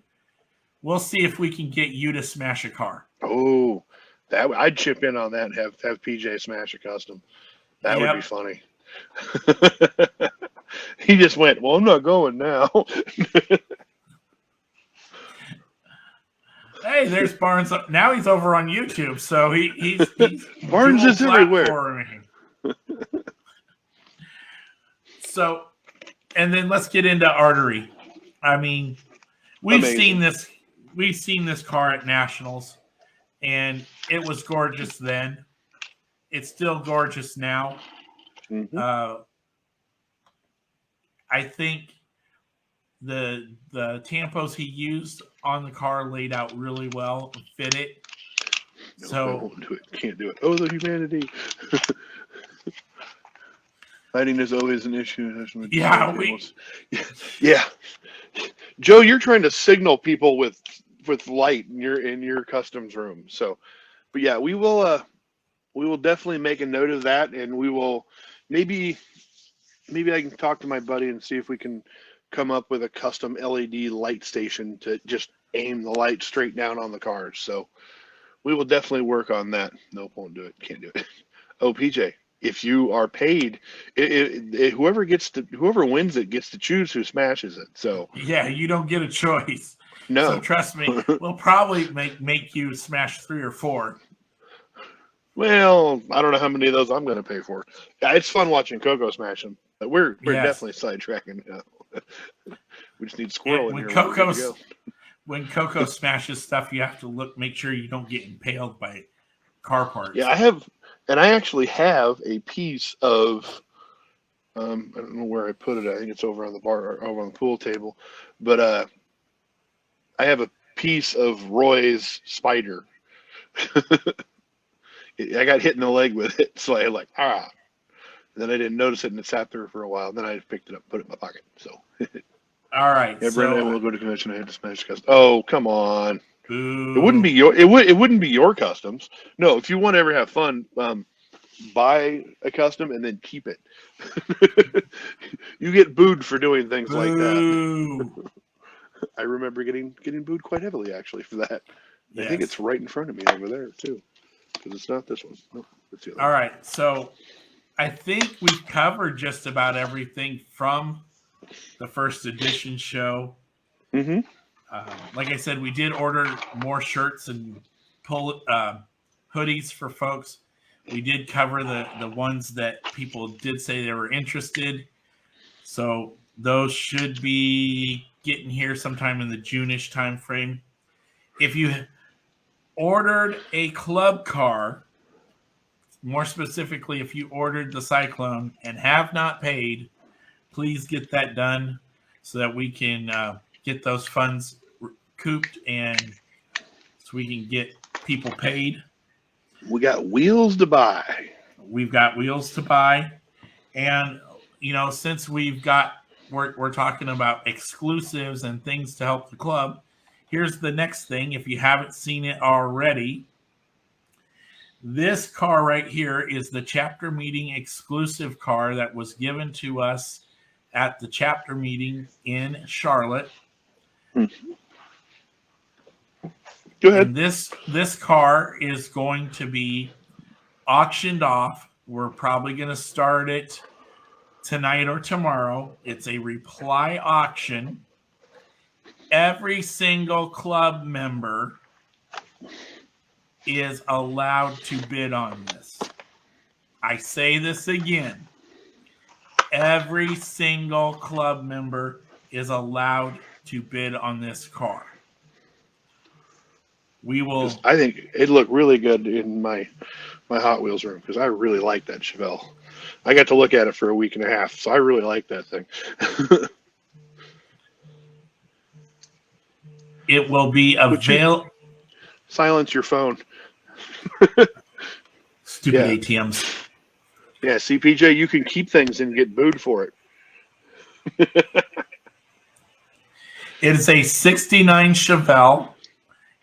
we'll see if we can get you to smash a car. oh, that I'd chip in on that and have PJ smash a custom. That would be funny. He just went, well, I'm not going now. Hey, there's Barnes. Now he's over on YouTube, so he's Barnes is everywhere. So, and then let's get into Artery. I mean, we've seen this car at Nationals, and it was gorgeous then. It's still gorgeous now. Mm-hmm. I think the tampos he used on the car laid out really well, fit it. No, so I won't do it. Can't do it. Oh, the humanity. Lighting is always an issue. Yeah. Joe, you're trying to signal people with light in your customs room. So, but yeah, we will definitely make a note of that, and we will maybe I can talk to my buddy and see if we can come up with a custom LED light station to just aim the light straight down on the cars. So we will definitely work on that. Nope, won't do it. Can't do it. Oh, PJ, if you are paid, whoever wins it gets to choose who smashes it. So yeah, you don't get a choice. No, so trust me, we'll probably make you smash 3 or 4. Well, I don't know how many of those I'm going to pay for. Yeah, it's fun watching Coco smash them. But we're definitely sidetracking now. We just need Squirrel in here. When Coco smashes stuff, you have to make sure you don't get impaled by car parts. Yeah, I actually have a piece of, I don't know where I put it. I think it's over on the bar, over on the pool table. But I have a piece of Roy's Spider. I got hit in the leg with it, so I like And then I didn't notice it, and it sat there for a while. Then I picked it up, put it in my pocket. So, all right. Yeah, Brent and I will go to convention. I had to smash custom. Oh, come on! Boo. It wouldn't be it wouldn't be your customs. No, if you want to ever have fun, buy a custom and then keep it. You get booed for doing things like that. I remember getting booed quite heavily actually for that. Yes. I think it's right in front of me over there too. Because it's not this one. No, it's the other. All right. So I think we've covered just about everything from the first edition show. Mm-hmm. Like I said, we did order more shirts and hoodies for folks. We did cover the ones that people did say they were interested. So those should be getting here sometime in the June-ish time frame. If you ordered a club car, more specifically, if you ordered the Cyclone and have not paid, please get that done so that we can get those funds recouped and so we can get people paid. We got wheels to buy. We've got wheels to buy. And, since we're talking about exclusives and things to help the club, here's the next thing. If you haven't seen it already, this car right here is the chapter meeting exclusive car that was given to us at the chapter meeting in Charlotte. Go ahead. And this car is going to be auctioned off. We're probably going to start it tonight or tomorrow. It's a reply auction. Every single club member is allowed to bid on this. I say this again. Every single club member is allowed to bid on this car. We will. I think it looked really good in my Hot Wheels room because I really like that Chevelle. I got to look at it for a week and a half, so I really like that thing. It will be available. Silence your phone. Stupid Yeah. ATMs. Yeah, CPJ, you can keep things and get booed for it. It is a 69 Chevelle.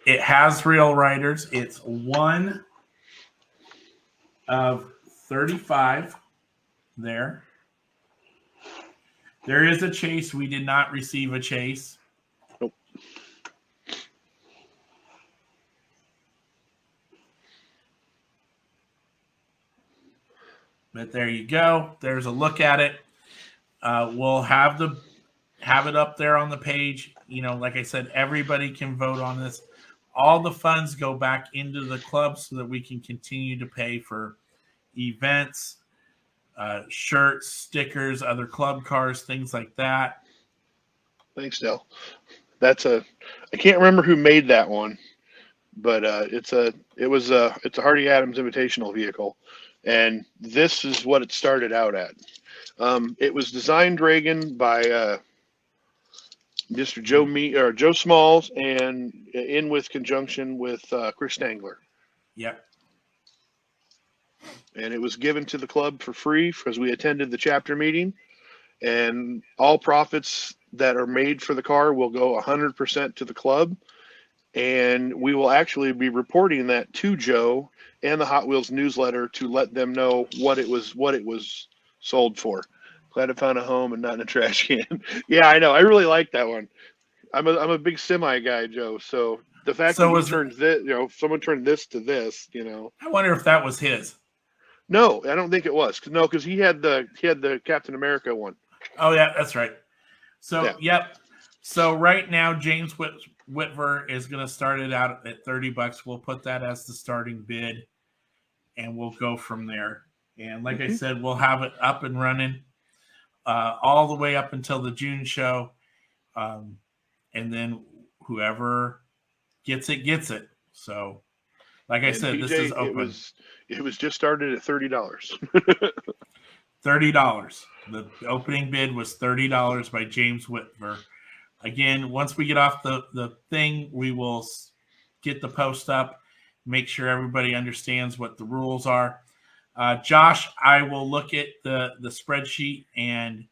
It has rail riders. It's one of 35 there. There is a chase. We did not receive a chase. Nope. But there you go. There's a look at it. We'll have it up there on the page. You know, like I said, everybody can vote on this. All the funds go back into the club so that we can continue to pay for events, shirts, stickers, other club cars, things like that. Thanks, Dell. I can't remember who made that one, but it's a Hardy Adams Invitational vehicle, and this is what it started out at. It was designed, Reagan, by Mr. Joe Smalls, and in with conjunction with Chris Stangler. Yep. And it was given to the club for free because we attended the chapter meeting, and all profits that are made for the car will go 100% to the club. And we will actually be reporting that to Joe and the Hot Wheels newsletter to let them know what it was sold for. Glad I found a home and not in a trash can. Yeah, I know. I really like that one. I'm a big semi guy, Joe. So the fact that someone turned this to this, I wonder if that was his. No, I don't think it was. No, because he had the Captain America one. Oh yeah, that's right. So yeah. Yep. So right now, James Whitver is going to start it out at $30. We'll put that as the starting bid, and we'll go from there. And like I said, we'll have it up and running all the way up until the June show, and then whoever gets it gets it. So, like I said, PJ, this is open. It was just started at $30. $30. The opening bid was $30 by James Whitver. Again, once we get off the thing, we will get the post up, make sure everybody understands what the rules are. Josh, I will look at the spreadsheet and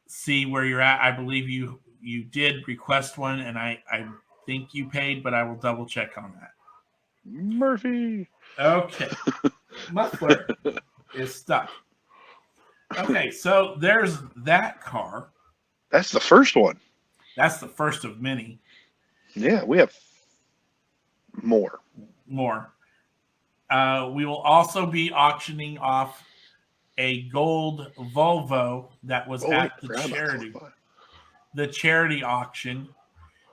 see where you're at. I believe you did request one, and I think you paid, but I will double check on that. Murphy. Okay. Muffler is stuck. Okay, so there's that car. That's the first one. That's the first of many. Yeah, we have more. We will also be auctioning off a gold Volvo that was at the charity auction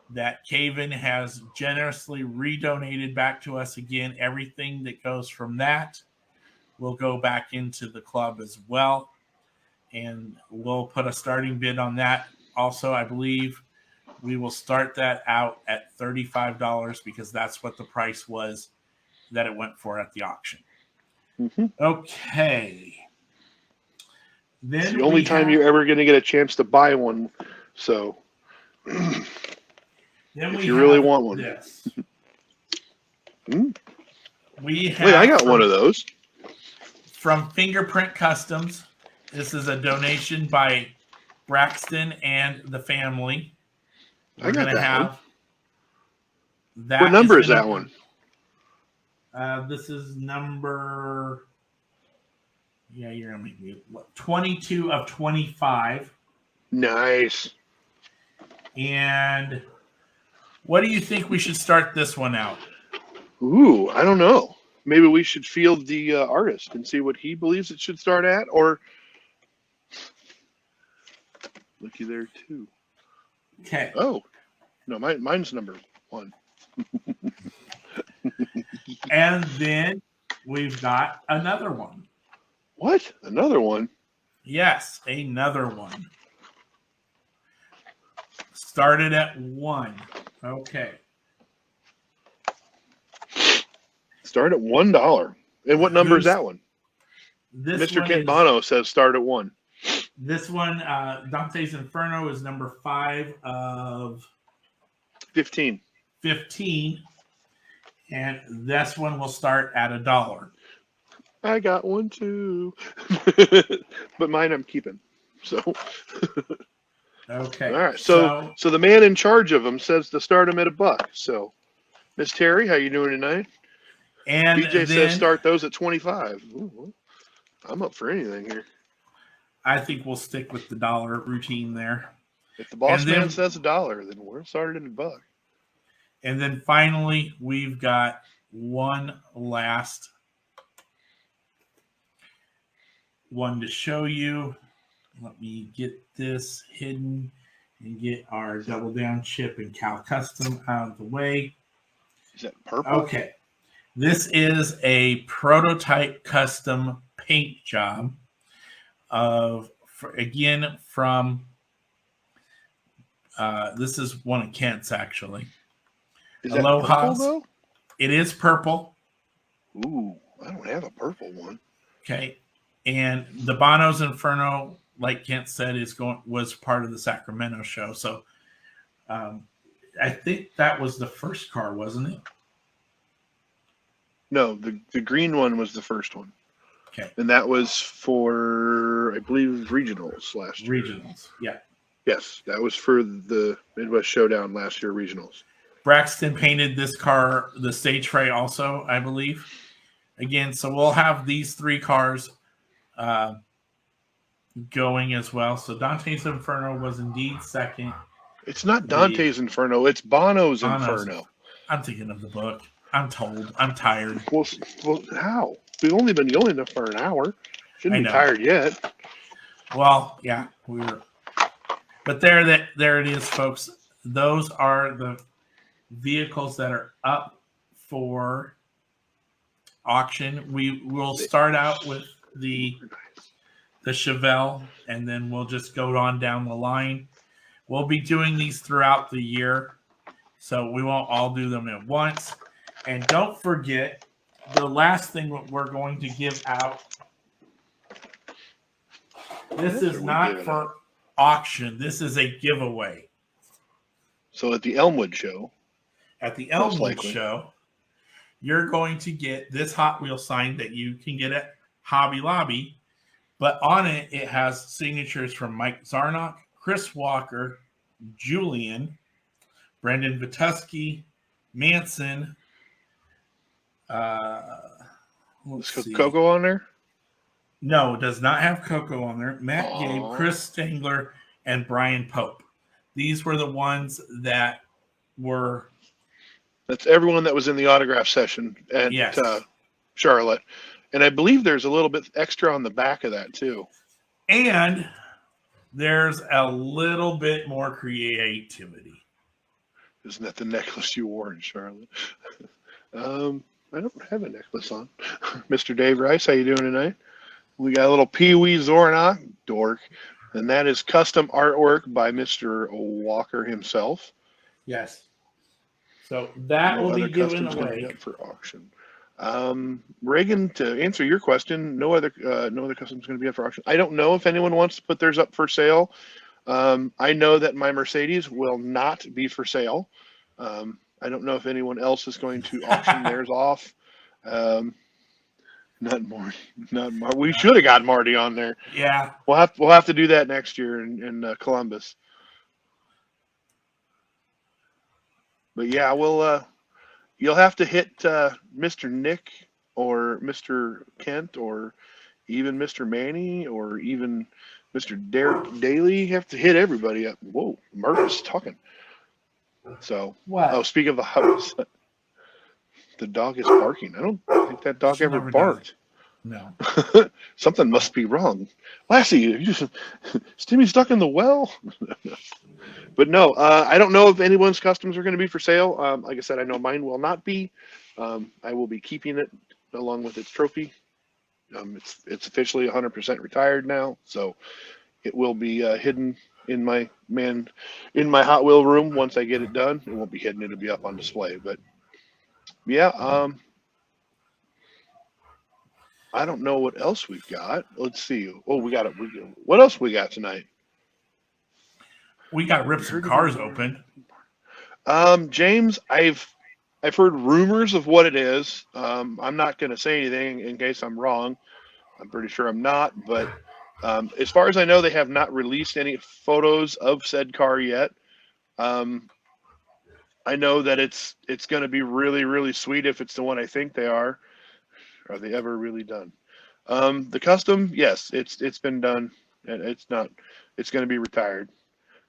that Caven has generously redonated back to us again. Everything that goes from that will go back into the club as well. And we'll put a starting bid on that. Also, I believe we will start that out at $35 because that's what the price was that it went for at the auction. Okay. Then it's the only time you're ever going to get a chance to buy one. So if you really want one. This. Wait, I got one of those. From Fingerprint Customs. This is a donation by Braxton and the family. We're going to have that. What number is that one? This is number. Yeah, you're going to make me 22 of 25. Nice. And what do you think we should start this one out? Ooh, I don't know. Maybe we should field the artist and see what he believes it should start at, or looky there too. Okay. Oh, no, mine's number 1. And then we've got another one. What? Another one? Yes, another one. Started at 1. Okay. Start at $1. And what number is that one? This Mr. one Kent is Bono says start at 1. this one. Dante's Inferno is number 5 of 15. 15, and this one will start at $1. I got one too. But mine I'm keeping. So Okay. all right. So the man in charge of them says to start them at $1. So Miss Terry, how you doing tonight? And BJ then, says start those at 25. Ooh, I'm up for anything here. I think we'll stick with the dollar routine there. If the boss man says $1, then we'll start it at $1. And then finally, we've got one last one to show you. Let me get this hidden and get our double down chip and Cal Custom out of the way. Is that purple? Okay. This is a prototype custom paint job from this is one of Kent's actually. Is that purple though? It is purple. Ooh, I don't have a purple one. Okay. And the Bono's Inferno, like Kent said, was part of the Sacramento show. So I think that was the first car, wasn't it? No, the green one was the first one. Okay. And that was for, I believe, regionals last year. Regionals, yeah. Yes, that was for the Midwest Showdown last year, regionals. Braxton painted this car, the stage tray also, I believe. Again, so we'll have these 3 cars going as well. So Dante's Inferno was indeed second. It's not Dante's Inferno, it's Bono's Inferno. I'm thinking of the book. I'm told. I'm tired. Well, how? We've only been going there for an hour. Shouldn't be tired yet. Well, yeah, we were. But there it is, folks. Those are the vehicles that are up for auction. We will start out with the Chevelle, and then we'll just go on down the line. We'll be doing these throughout the year, so we won't all do them at once. And don't forget, the last thing we're going to give out, this is not for auction. This is a giveaway. So at the Elmwood show, you're going to get this Hot Wheel sign that you can get at Hobby Lobby, but on it, it has signatures from Mike Zarnock, Chris Walker, Julian, Brendan Vituski, Manson. Is Coco on there? No, it does not have Coco on there. Matt Gabe, Chris Stangler, and Brian Pope. These were the ones that were. That's everyone that was in the autograph session at Charlotte. And I believe there's a little bit extra on the back of that too. And there's a little bit more creativity. Isn't that the necklace you wore in Charlotte? I don't have a necklace on. Mr. Dave Rice, how you doing tonight? We got a little Pee Wee Zornock, dork, and that is custom artwork by Mr. Walker himself. Yes. So that will be given away up for auction. Reagan, to answer your question, no other customs going to be up for auction. I don't know if anyone wants to put theirs up for sale. I know that my Mercedes will not be for sale. I don't know if anyone else is going to auction theirs off. Not Marty. We should have got Marty on there. Yeah, we'll have to do that next year in Columbus. But yeah, you'll have to hit Mr. Nick or Mr. Kent or even Mr. Manny or even Mr. Derek Daly. You have to hit everybody up. Whoa, Murph is talking. So, what? Oh, speaking of the house, the dog is barking. I don't think that dog ever barked. No. Something must be wrong. Lassie, Stimmy's stuck in the well. But no, I don't know if anyone's customs are going to be for sale. Like I said, I know mine will not be. I will be keeping it along with its trophy. It's officially 100% retired now, so it will be hidden in my Hot Wheel room once I get it done. It won't be hidden; it'll be up on display. But yeah, I don't know what else we've got. Let's see. Oh, we got it. What else we got tonight? We got to rip some cars open. James, I've heard rumors of what it is. I'm not going to say anything in case I'm wrong. I'm pretty sure I'm not, but as far as I know, they have not released any photos of said car yet. Um, I know that it's going to be really, really sweet if it's the one I think they are. Are they ever really done? The custom, yes, it's been done, and it's not. It's going to be retired,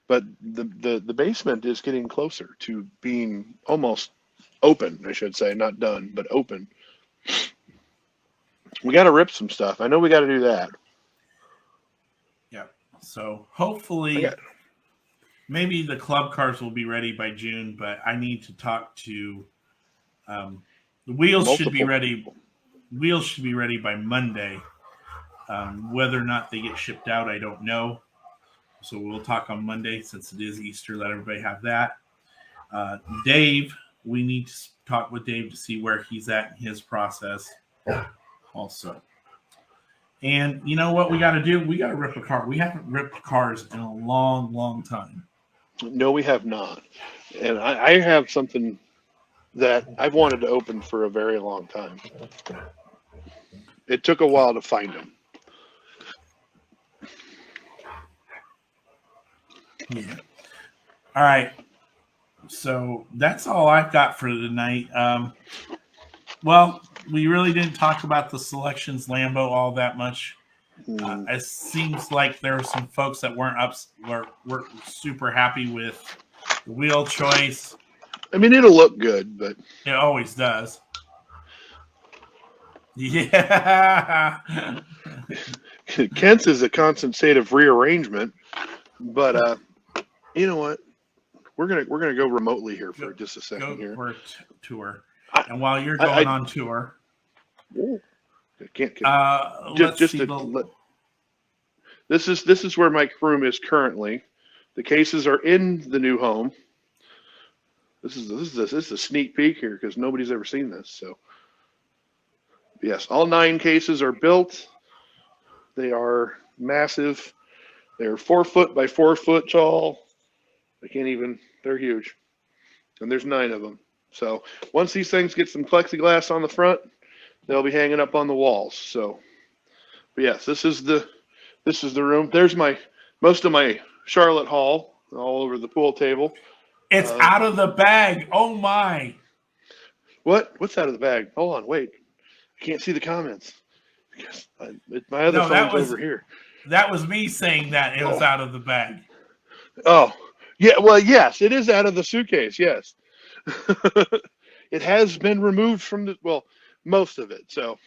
but the basement is getting closer to being almost open. I should say, not done, but open. We got to rip some stuff. I know we got to do that. Yeah. So I hopefully, got maybe the club cars will be ready by June, but I need to talk to. The wheels should be multiple ready. people. Wheels should be ready by Monday. Whether or not they get shipped out, I don't know. So we'll talk on Monday since it is Easter. Let everybody have that. Dave, we need to talk with Dave to see where he's at in his process also. And you know what we got to do? We got to rip a car. We haven't ripped cars in a long, long time. No, we have not. And I have something that I've wanted to open for a very long time. It took a while to find them. Yeah. All right. So that's all I've got for tonight. Well, we really didn't talk about the selections Lambo all that much. It seems like there were some folks that weren't super happy with the wheel choice. I mean, it'll look good, but it always does. Yeah. Kent's is a constant state of rearrangement. But you know what? We're gonna go remotely here for just a second here. For a tour, and while you're going on tour, can't let's see. This is where my room is currently. The cases are in the new home. This is a sneak peek here because nobody's ever seen this. So yes, all 9 cases are built. They are massive. They're 4 foot by 4 foot tall. They're huge. And there's 9 of them. So once these things get some plexiglass on the front, they'll be hanging up on the walls. So, but yes, this is the room. There's most of my Charlotte haul all over the pool table. It's out of the bag. Oh my. What's out of the bag? Hold on, wait. I can't see the comments. My other phone's over here. That was me saying that it was out of the bag. Oh, yeah. Well, yes, it is out of the suitcase. Yes. It has been removed from most of it. So,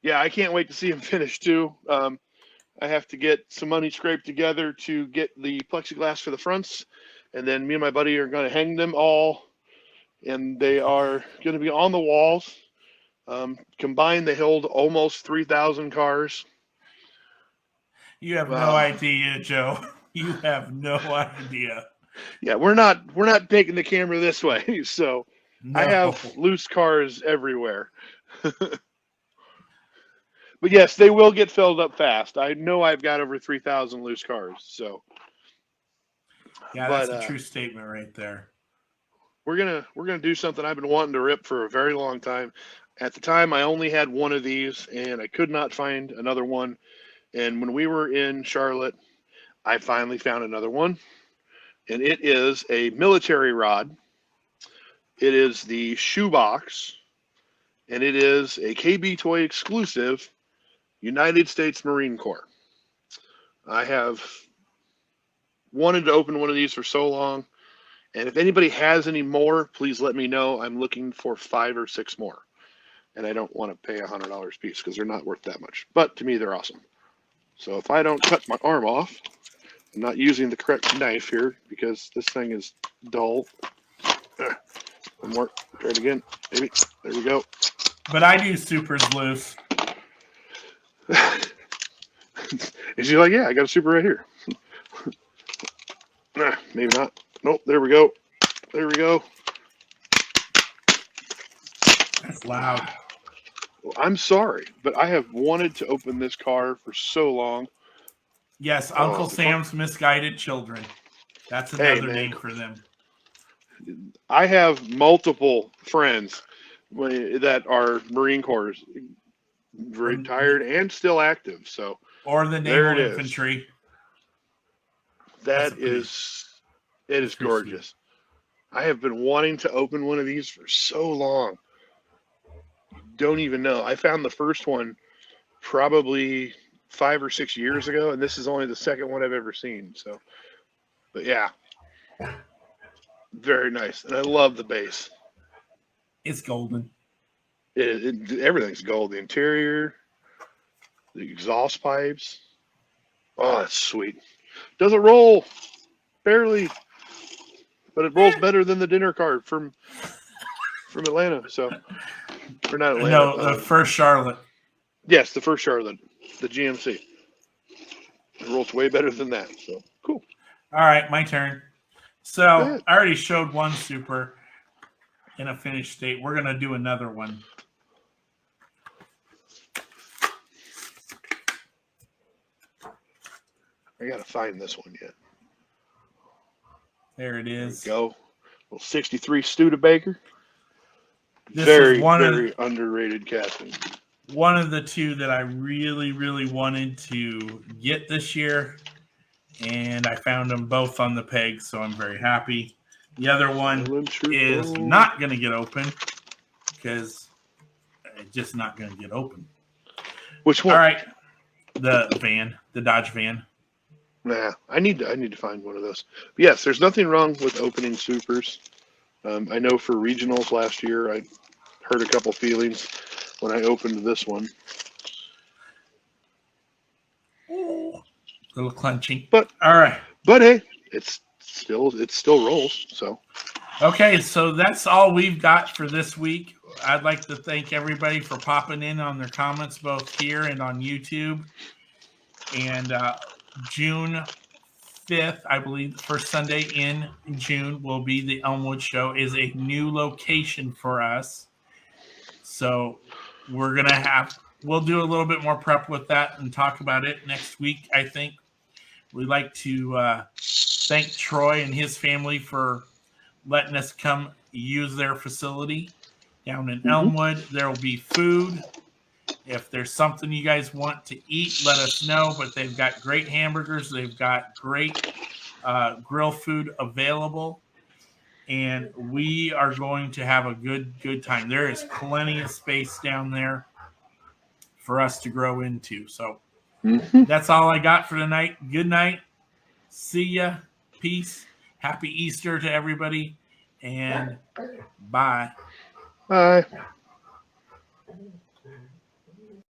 yeah, I can't wait to see him finish too. I have to get some money scraped together to get the plexiglass for the fronts. And then me and my buddy are going to hang them all. And they are going to be on the walls. Combined, they hold almost 3,000 cars. You have no idea, Joe. You have no idea. Yeah, we're not taking the camera this way. So no. I have loose cars everywhere. But yes, they will get filled up fast. I know I've got over 3,000 loose cars. So yeah, that's a true statement right there. We're gonna do something I've been wanting to rip for a very long time. At the time, I only had one of these, and I could not find another one. And when we were in Charlotte, I finally found another one, and it is a military rod. It is the shoebox, and it is a KB Toy exclusive, United States Marine Corps. I have wanted to open one of these for so long, and if anybody has any more, please let me know. I'm looking for 5 or 6 more, and I don't want to pay $100 a piece because they're not worth that much. But to me, they're awesome. So if I don't cut my arm off, I'm not using the correct knife here because this thing is dull. One more. Try it again. Maybe. There we go. But I do supers loose. Is she like, yeah, I got a super right here. Maybe not. Nope. There we go. There we go. That's loud. I'm sorry, but I have wanted to open this car for so long. Yes, Oh, Uncle the car. Sam's misguided children. That's Hey, another man, name for them. I have multiple friends that are Marine Corps, retired and still active. So Or the there naval it is. infantry. That is, it That's is pretty sweet. gorgeous. I have been wanting to open one of these for so long. Don't even know. I found the first one probably 5 or 6 years ago, and this is only the second one I've ever seen. So, but yeah, very nice, and I love the base. It's golden. Everything's gold. The interior, the exhaust pipes. Oh, that's sweet. Doesn't roll barely, but it rolls better than the dinner cart from Atlanta. So, or not Atlanta. No, the first Charlotte. Yes, the first Charlotte, the GMC. It rolls way better than that. So cool. All right, my turn. So Go ahead. I already showed one super in a finished state. We're going to do another one. I gotta find this one yet. There it is. There we go. Little 63 Studebaker. This Very, is one very underrated casting. One of the two that I really, really wanted to get this year, and I found them both on the peg, so I'm very happy. The other one is not going to get open because it's just not going to get open. Which one? All right, the Dodge van. Nah, I need to find one of those. But yes, there's nothing wrong with opening supers. I know for regionals last year, I heard a couple feelings when I opened this one. Ooh, little clenching. But all right. But hey, it still rolls. So okay, so that's all we've got for this week. I'd like to thank everybody for popping in on their comments both here and on YouTube. And June 5th, I believe, the first Sunday in June will be the Elmwood Show. Is a new location for us. So we'll do a little bit more prep with that and talk about it next week, I think. We'd like to thank Troy and his family for letting us come use their facility down in Elmwood. There will be food. If there's something you guys want to eat, let us know. But they've got great hamburgers. They've got great grill food available. And we are going to have a good time. There is plenty of space down there for us to grow into. So that's all I got for tonight. Good night. See ya. Peace. Happy Easter to everybody. And bye. bye.